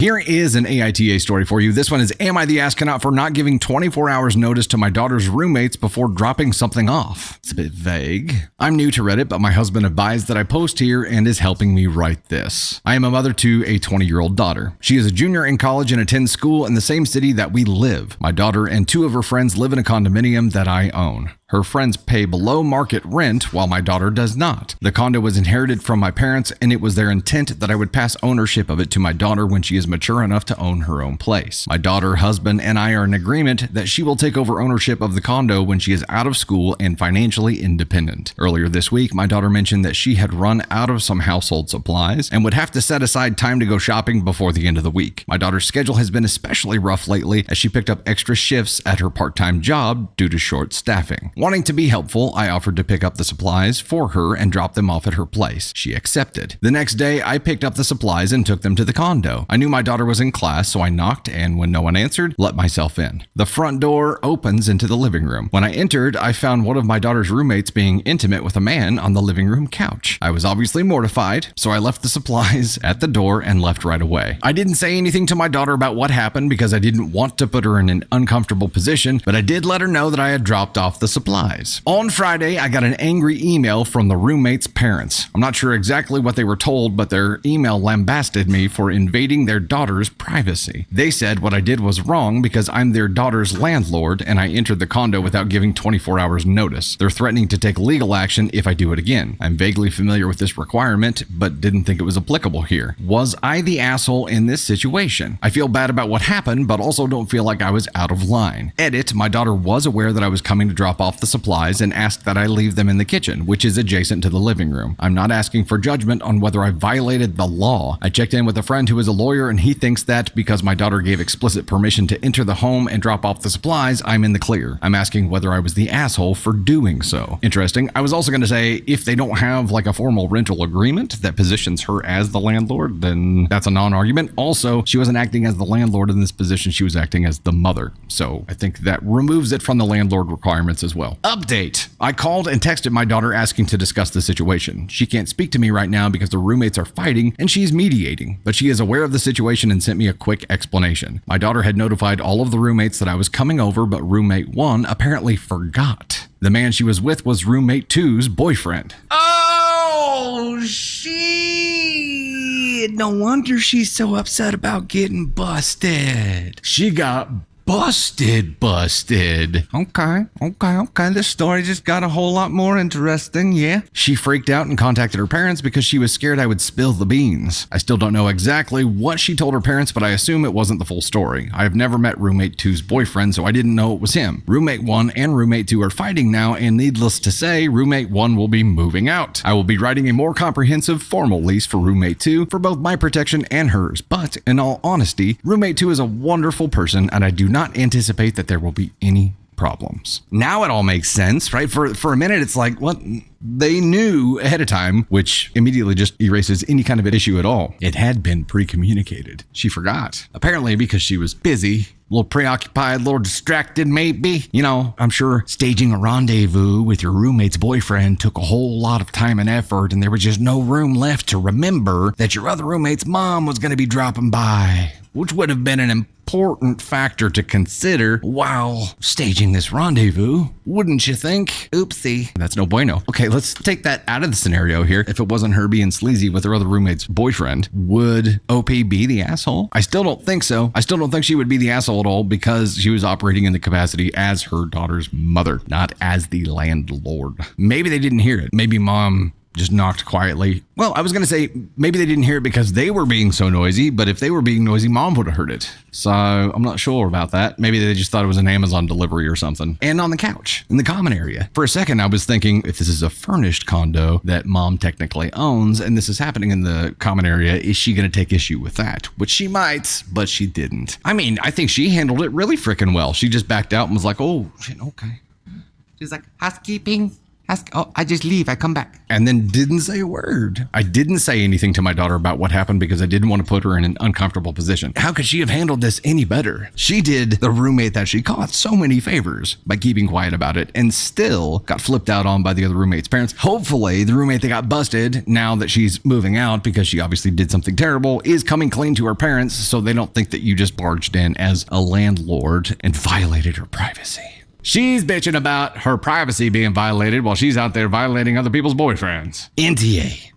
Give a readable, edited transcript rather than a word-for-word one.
Here is an AITA story for you. This one is, am I the astronaut for not giving 24 hours notice to my daughter's roommates before dropping something off? It's a bit vague. I'm new to Reddit, but my husband advised that I post here and is helping me write this. I am a mother to a 20-year-old daughter. She is a junior in college and attends school in the same city that we live. My daughter and two of her friends live in a condominium that I own. Her friends pay below market rent while my daughter does not. The condo was inherited from my parents, and it was their intent that I would pass ownership of it to my daughter when she is mature enough to own her own place. My daughter, husband, and I are in agreement that she will take over ownership of the condo when she is out of school and financially independent. Earlier this week, my daughter mentioned that she had run out of some household supplies and would have to set aside time to go shopping before the end of the week. My daughter's schedule has been especially rough lately as she picked up extra shifts at her part-time job due to short staffing. Wanting to be helpful, I offered to pick up the supplies for her and drop them off at her place. She accepted. The next day, I picked up the supplies and took them to the condo. I knew my daughter was in class, so I knocked and when no one answered, let myself in. The front door opens into the living room. When I entered, I found one of my daughter's roommates being intimate with a man on the living room couch. I was obviously mortified, so I left the supplies at the door and left right away. I didn't say anything to my daughter about what happened because I didn't want to put her in an uncomfortable position, but I did let her know that I had dropped off the supplies. On Friday, I got an angry email from the roommate's parents. I'm not sure exactly what they were told, but their email lambasted me for invading their daughter's privacy. They said what I did was wrong because I'm their daughter's landlord and I entered the condo without giving 24 hours notice. They're threatening to take legal action if I do it again. I'm vaguely familiar with this requirement, but didn't think it was applicable here. Was I the asshole in this situation? I feel bad about what happened, but also don't feel like I was out of line. Edit, my daughter was aware that I was coming to drop off the supplies and asked that I leave them in the kitchen, which is adjacent to the living room. I'm not asking for judgment on whether I violated the law. I checked in with a friend who is a lawyer and he thinks that because my daughter gave explicit permission to enter the home and drop off the supplies, I'm in the clear. I'm asking whether I was the asshole for doing so. Interesting. I was also going to say, if they don't have like a formal rental agreement that positions her as the landlord, then that's a non-argument. Also, she wasn't acting as the landlord in this position, she was acting as the mother. So I think that removes it from the landlord requirements as well. Update. I called and texted my daughter asking to discuss the situation. She can't speak to me right now because the roommates are fighting and she's mediating, but she is aware of the situation and sent me a quick explanation. My daughter had notified all of the roommates that I was coming over, but roommate 1 apparently forgot. The man she was with was roommate 2's boyfriend. Oh, shit. No wonder she's so upset about getting busted. She got busted. Okay. This story just got a whole lot more interesting, yeah? She freaked out and contacted her parents because she was scared I would spill the beans. I still don't know exactly what she told her parents, but I assume it wasn't the full story. I have never met roommate 2's boyfriend, so I didn't know it was him. Roommate 1 and roommate 2 are fighting now, and needless to say, roommate 1 will be moving out. I will be writing a more comprehensive formal lease for roommate 2 for both my protection and hers, but in all honesty, roommate 2 is a wonderful person, and I do not anticipate that there will be any problems. Now it all makes sense, right? For a minute, it's like, what? They knew ahead of time, which immediately just erases any kind of an issue at all. It had been pre-communicated. She forgot. Apparently because she was busy, a little preoccupied, a little distracted maybe. You know, I'm sure staging a rendezvous with your roommate's boyfriend took a whole lot of time and effort, and there was just no room left to remember that your other roommate's mom was going to be dropping by, which would have been an important factor to consider while staging this rendezvous, wouldn't you think? Oopsie. That's no bueno. Okay, let's take that out of the scenario here. If it wasn't her being sleazy with her other roommate's boyfriend, would OP be the asshole? I still don't think so. I still don't think she would be the asshole at all because she was operating in the capacity as her daughter's mother, not as the landlord. Maybe they didn't hear it. Maybe mom just knocked quietly. Well, I was going to say maybe they didn't hear it because they were being so noisy, but if they were being noisy, mom would have heard it. So I'm not sure about that. Maybe they just thought it was an Amazon delivery or something. And on the couch in the common area. For a second, I was thinking if this is a furnished condo that mom technically owns and this is happening in the common area, is she going to take issue with that? Which she might, but she didn't. I mean, I think she handled it really freaking well. She just backed out and was like, oh, shit, okay. She's like, housekeeping. I just leave. I come back. And then didn't say a word. I didn't say anything to my daughter about what happened because I didn't want to put her in an uncomfortable position. How could she have handled this any better? She did the roommate that she caught so many favors by keeping quiet about it and still got flipped out on by the other roommate's parents. Hopefully, the roommate that got busted, now that she's moving out because she obviously did something terrible, is coming clean to her parents so they don't think that you just barged in as a landlord and violated her privacy. She's bitching about her privacy being violated while she's out there violating other people's boyfriends. NTA.